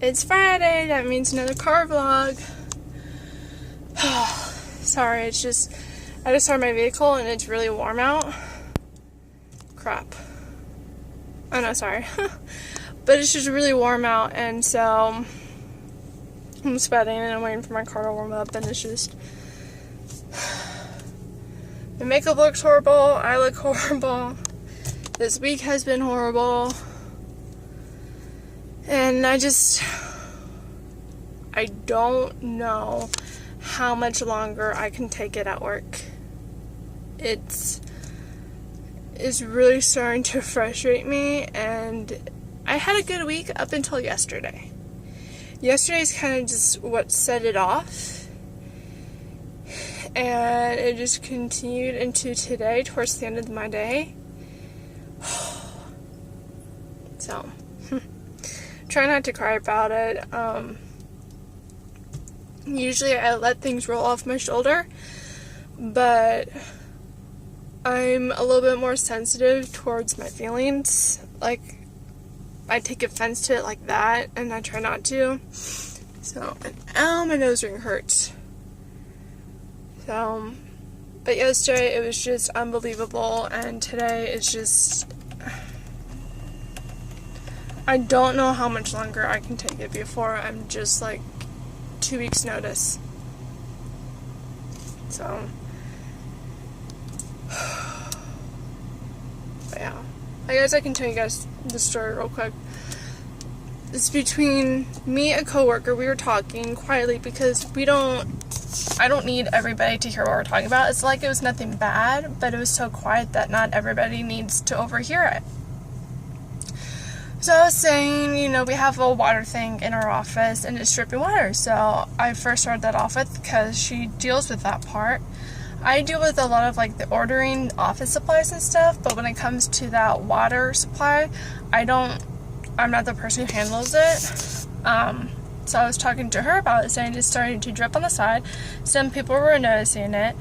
It's Friday, that means another car vlog. Sorry, it's just, I just started my vehicle and it's really warm out. Crap. Oh no, sorry. But it's just really warm out, and so I'm sweating and I'm waiting for my car to warm up, and it's just, the makeup looks horrible, I look horrible, this week has been horrible, and I don't know how much longer I can take it at work. It's really starting to frustrate me, and I had a good week up until yesterday. Yesterday's kind of just what set it off, and it just continued into today towards the end of my day. So try not to cry about it. Usually I let things roll off my shoulder, but I'm a little bit more sensitive towards my feelings. Like, I take offense to it like that, and I try not to. So, and ow, my nose ring hurts. So, but yesterday it was just unbelievable, and today it's just, I don't know how much longer I can take it before I'm just like 2 weeks notice. So, but yeah, I guess I can tell you guys the story real quick. It's between me and a coworker. We were talking quietly because I don't need everybody to hear what we're talking about. It's like it was nothing bad, but it was so quiet that not everybody needs to overhear it. So I was saying, we have a water thing in our office and it's dripping water. So I first started that off with because she deals with that part. I deal with a lot of like the ordering office supplies and stuff, but when it comes to that water supply, I'm not the person who handles it. So I was talking to her about it, saying it's starting to drip on the side. Some people were noticing it,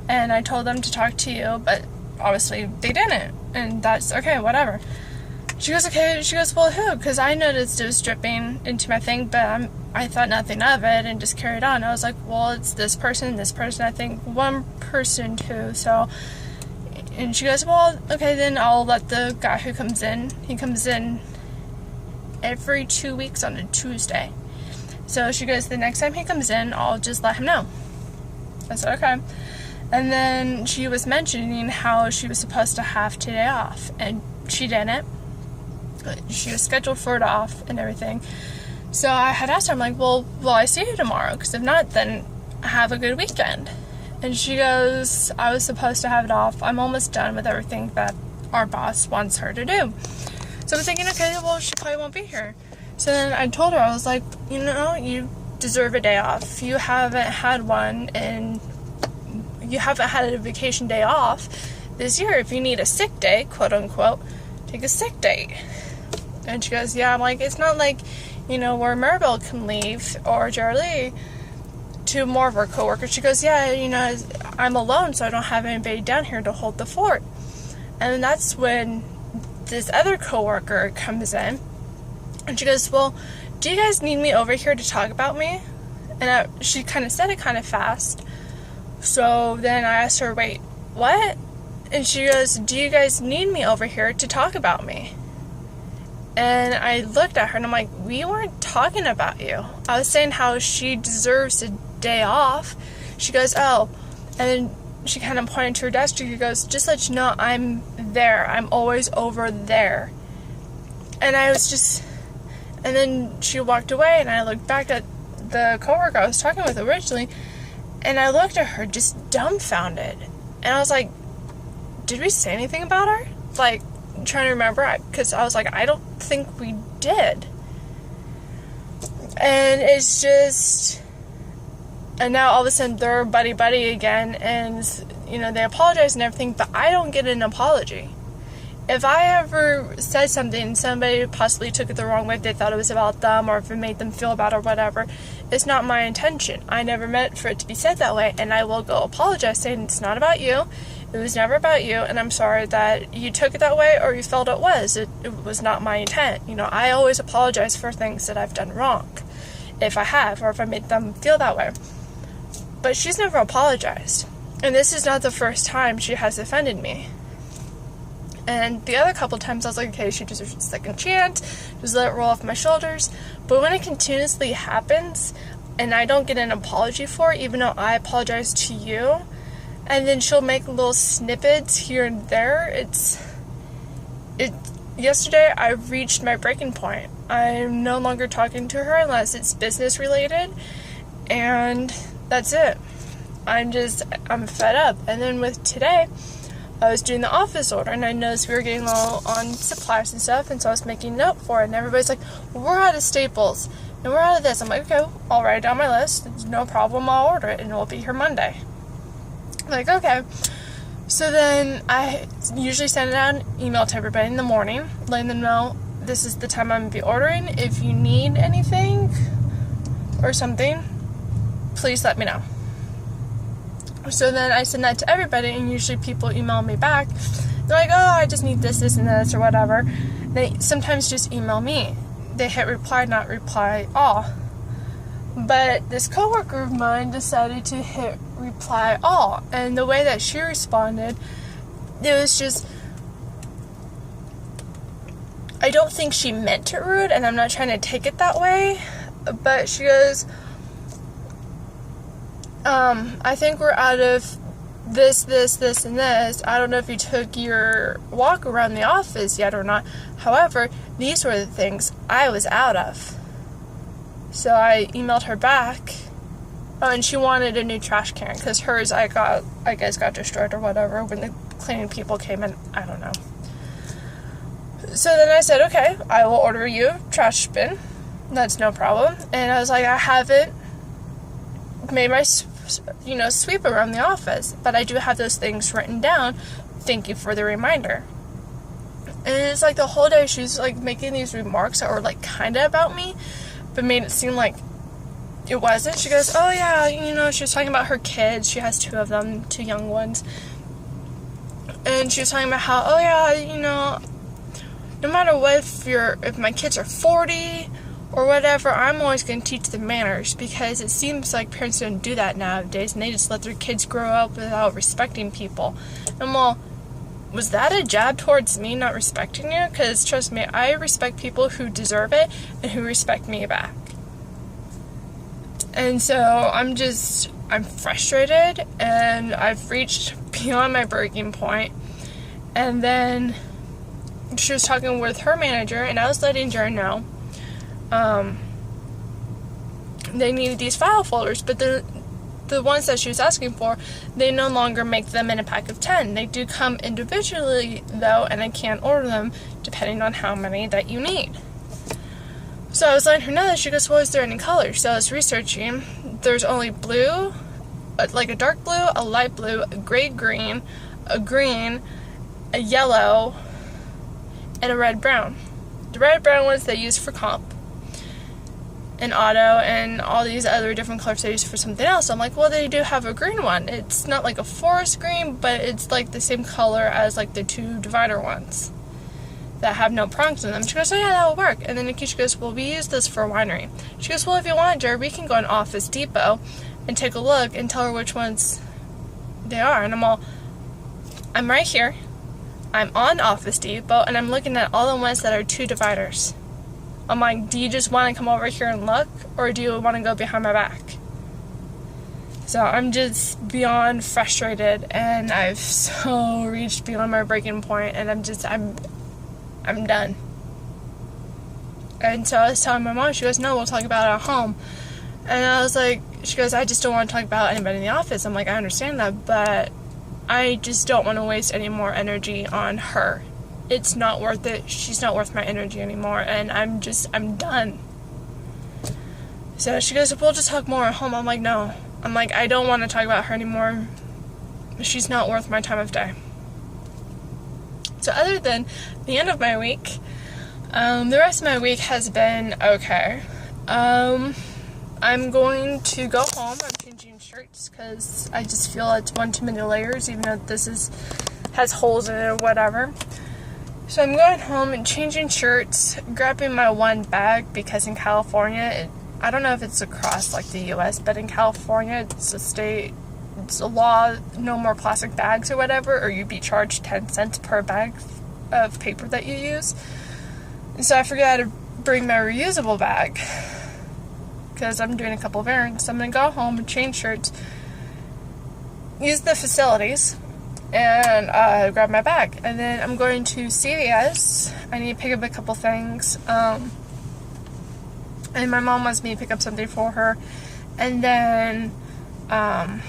and I told them to talk to you, but obviously they didn't, and that's okay, whatever. She goes, okay. She goes, well, who? Because I noticed it was dripping into my thing, but I thought nothing of it and just carried on. I was like, well, it's this person, I think one person too. So, and she goes, well, okay, then I'll let the guy who comes in, he comes in every 2 weeks on a Tuesday. So she goes, the next time he comes in, I'll just let him know. I said, okay. And then she was mentioning how she was supposed to have today off, and she didn't. She was scheduled for it off and everything. So I had asked her, I'm like, well, will I see you tomorrow? Because if not, then have a good weekend. And she goes, I was supposed to have it off. I'm almost done with everything that our boss wants her to do. So I was thinking, okay, well, she probably won't be here. So then I told her, I was like, you deserve a day off. You haven't had one, and you haven't had a vacation day off this year. If you need a sick day, quote unquote, take a sick day. And she goes, yeah. I'm like, it's not like, where Maribel can leave, or Jarlee, to more of her coworkers. She goes, yeah, I'm alone, so I don't have anybody down here to hold the fort. And then that's when this other coworker comes in, and she goes, well, do you guys need me over here to talk about me? And she kind of said it kind of fast. So then I asked her, wait, what? And she goes, do you guys need me over here to talk about me? And I looked at her and I'm like, we weren't talking about you. I was saying how she deserves a day off. She goes, oh. And then she kind of pointed to her desk. She goes, just let you know, I'm there. I'm always over there. And I was just, and then she walked away, and I looked back at the coworker I was talking with originally, and I looked at her just dumbfounded. And I was like, did we say anything about her? Like, I'm trying to remember, because I was like, I don't think we did. And it's just, and now all of a sudden they're buddy-buddy again, and, they apologize and everything, but I don't get an apology. If I ever said something, somebody possibly took it the wrong way, if they thought it was about them, or if it made them feel bad or whatever, it's not my intention. I never meant for it to be said that way, and I will go apologize, saying it's not about you, It was never about you, and I'm sorry that you took it that way or you felt it was. It was not my intent. I always apologize for things that I've done wrong, if I have, or if I made them feel that way. But she's never apologized. And this is not the first time she has offended me. And the other couple times I was like, okay, she deserves a second chance, just let it roll off my shoulders. But when it continuously happens, and I don't get an apology for it, even though I apologize to you, and then she'll make little snippets here and there, yesterday I reached my breaking point. I'm no longer talking to her unless it's business related, and that's it. I'm fed up. And then with today, I was doing the office order, and I noticed we were getting low on supplies and stuff, and so I was making note for it, and everybody's like, well, we're out of staples, and we're out of this. I'm like, okay, I'll write it down my list. It's no problem, I'll order it, and it'll be here Monday. I'm like, okay. So then I usually send out an email to everybody in the morning, letting them know this is the time I'm going to be ordering. If you need anything or something, please let me know. So then I send that to everybody, and usually people email me back. They're like, oh, I just need this, this, and this, or whatever. They sometimes just email me. They hit reply, not reply all. But this coworker of mine decided to hit reply all. And the way that she responded, it was just, I don't think she meant it rude, and I'm not trying to take it that way. But she goes, I think we're out of this, and this. I don't know if you took your walk around the office yet or not. However, these were the things I was out of. So I emailed her back. Oh, and she wanted a new trash can because hers, I guess, got destroyed or whatever when the cleaning people came in. I don't know. So then I said, okay, I will order you a trash bin. That's no problem. And I was like, I haven't made my sweep around the office, but I do have those things written down. Thank you for the reminder. And it's like the whole day she's like making these remarks that were like kind of about me, but made it seem like it wasn't. She goes, oh yeah, she was talking about her kids. She has 2 of them, 2 young ones. And she was talking about how, oh yeah, no matter what, if my kids are 40 or whatever, I'm always going to teach them manners, because it seems like parents don't do that nowadays, and they just let their kids grow up without respecting people. And well, was that a jab towards me not respecting you? Because trust me, I respect people who deserve it and who respect me back. And so I'm frustrated, and I've reached beyond my breaking point. And then she was talking with her manager, and I was letting her know they needed these file folders, but the ones that she was asking for, they no longer make them in a pack of 10. They do come individually, though, and I can order them depending on how many that you need. So I was letting her know that. She goes, well, is there any colors? So I was researching. There's only blue, like a dark blue, a light blue, a gray-green, a green, a yellow, and a red-brown. The red-brown ones they use for comp and auto, and all these other different colors they use for something else. I'm like, well, they do have a green one. It's not like a forest green, but it's like the same color as like the 2 divider ones that have no prongs in them. She goes, oh yeah, that'll work. And then Nikisha goes, well, we use this for winery. She goes, well, if you want, Jared, we can go on Office Depot and take a look and tell her which ones they are. And I'm right here. I'm on Office Depot, and I'm looking at all the ones that are 2 dividers. I'm like, do you just want to come over here and look, or do you want to go behind my back? So I'm just beyond frustrated, and I've so reached beyond my breaking point, and I'm done. And so I was telling my mom, she goes, no, we'll talk about it at home. And I was like, she goes, I just don't want to talk about anybody in the office. I'm like, I understand that, but I just don't want to waste any more energy on her. It's not worth it. She's not worth my energy anymore, and I'm done. So she goes, we'll just talk more at home. I'm like, no. I'm like, I don't want to talk about her anymore. She's not worth my time of day. So other than the end of my week, the rest of my week has been okay. I I'm going to go home. I'm changing shirts because I just feel it's one too many layers, even though has holes in it or whatever. So I'm going home and changing shirts, grabbing my one bag, because in California, I don't know if it's across like the US, but in California it's a law, no more plastic bags or whatever, or you'd be charged 10 cents per bag of paper that you use. And so I forgot to bring my reusable bag because I'm doing a couple of errands. So I'm going to go home and change shirts, use the facilities, and grab my bag. And then I'm going to CVS. I need to pick up a couple things. And my mom wants me to pick up something for her. And then a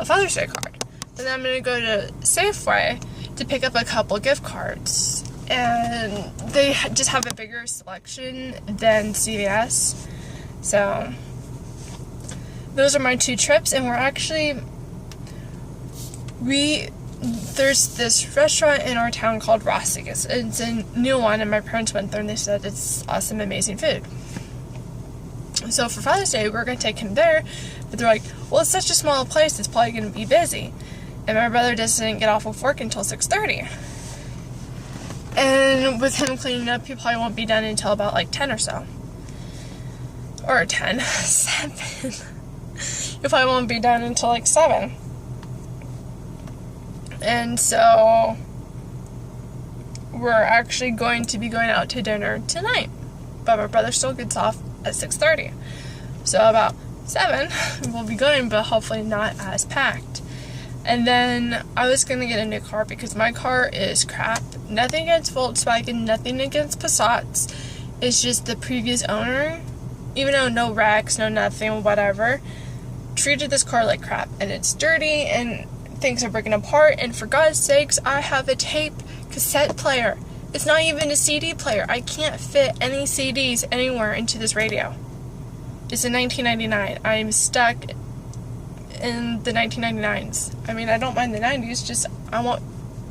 Father's Day card. And then I'm going to go to Safeway to pick up a couple gift cards. And they just have a bigger selection than CVS. So those are my 2 trips. And we're actually... There's this restaurant in our town called Rossi's. It's a new one, and my parents went there and they said it's awesome, amazing food. So for Father's Day, we're going to take him there, but they're like, well, it's such a small place, it's probably going to be busy. And my brother doesn't get off of work until 6:30. And with him cleaning up, he probably won't be done until about like 10 or so. Or 10. 7. He probably won't be done until like 7. And so we're actually going to be going out to dinner tonight. But my brother still gets off at 6:30. So about 7 we'll be going, but hopefully not as packed. And then I was going to get a new car because my car is crap. Nothing against Volkswagen, nothing against Passats. It's just the previous owner, even though no racks, no nothing, whatever, treated this car like crap. And it's dirty and things are breaking apart, and for God's sakes, I have a tape cassette player. It's not even a CD player. I can't fit any CDs anywhere into this radio. It's a 1999. I'm stuck in the 1999s. I mean, I don't mind the 90s, just I want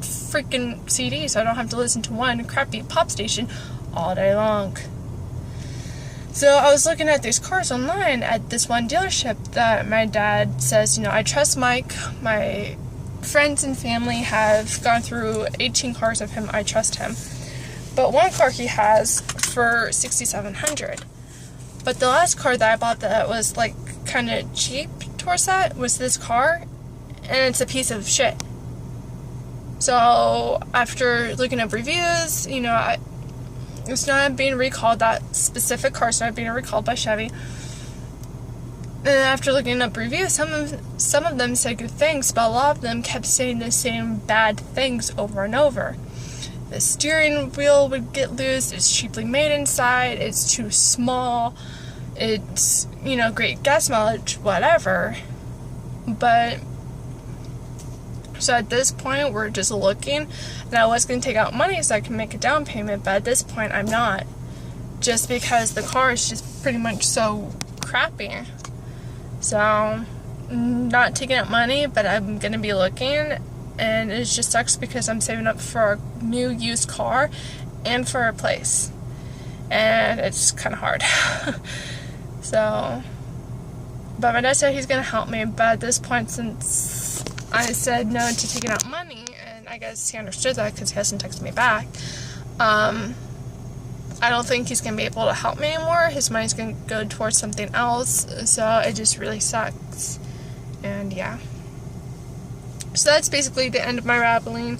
freaking CDs so I don't have to listen to one crappy pop station all day long. So I was looking at these cars online at this one dealership that my dad says, I trust Mike. My friends and family have gone through 18 cars of him. I trust him. But one car he has for $6,700. But the last car that I bought that was like kind of cheap towards that was this car, and it's a piece of shit. So after looking up reviews, it's not being recalled. That specific car's not being recalled by Chevy. And after looking up reviews, some of them said good things, but a lot of them kept saying the same bad things over and over. The steering wheel would get loose. It's cheaply made inside. It's too small. It's, great gas mileage, whatever. But so at this point, we're just looking, and I was going to take out money so I can make a down payment, but at this point, I'm not. Just because the car is just pretty much so crappy. So, not taking out money, but I'm going to be looking, and it just sucks because I'm saving up for a new used car and for a place. And it's kind of hard. So, but my dad said he's going to help me, but at this point, since I said no to taking out money, and I guess he understood that because he hasn't texted me back, I don't think he's going to be able to help me anymore. His money's going to go towards something else, so it just really sucks. And yeah. So that's basically the end of my rambling.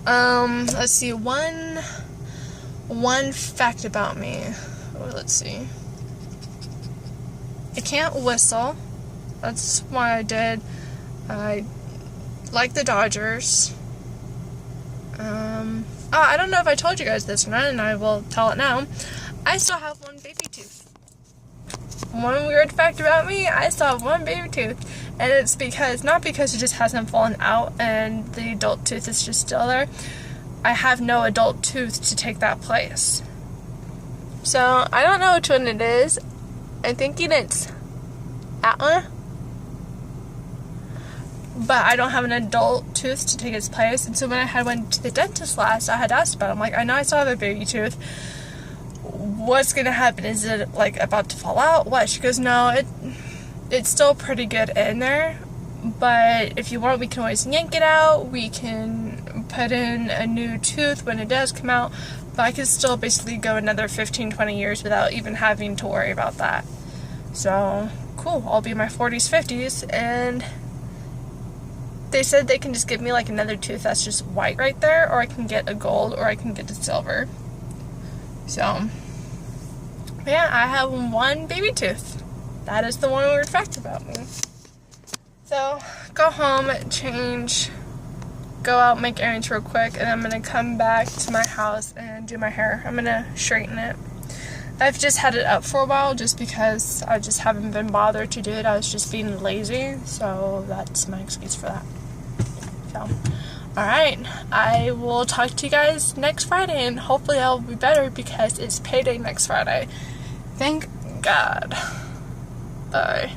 Let's see, one fact about me. Oh, let's see. I can't whistle. That's why I did. I like the Dodgers. I don't know if I told you guys this or not, and I will tell it now. I still have one baby tooth. One weird fact about me, I still have one baby tooth. And it's not because it just hasn't fallen out and the adult tooth is just still there. I have no adult tooth to take that place. So, I don't know which one it is. I'm thinking it's that one. But I don't have an adult tooth to take its place. And so when I went to the dentist last, I had asked about it. I'm like, I know I still have a baby tooth. what's gonna happen? Is it like about to fall out? What? She goes, no, it's still pretty good in there, but if you want, we can always yank it out. We can put in a new tooth when it does come out, but I could still basically go another 15-20 years without even having to worry about that. So cool, I'll be in my 40s, 50s, and they said they can just give me like another tooth that's just white right there, or I can get a gold, or I can get a silver. So yeah, I have one baby tooth. That is the one weird fact about me. So go home, change, go out, make errands real quick, and I'm gonna come back to my house and do my hair. I'm gonna straighten it. I've just had it up for a while just because I just haven't been bothered to do it. I was just being lazy, so that's my excuse for that. So, alright, I will talk to you guys next Friday, and hopefully I'll be better because it's payday next Friday. Thank God. Bye.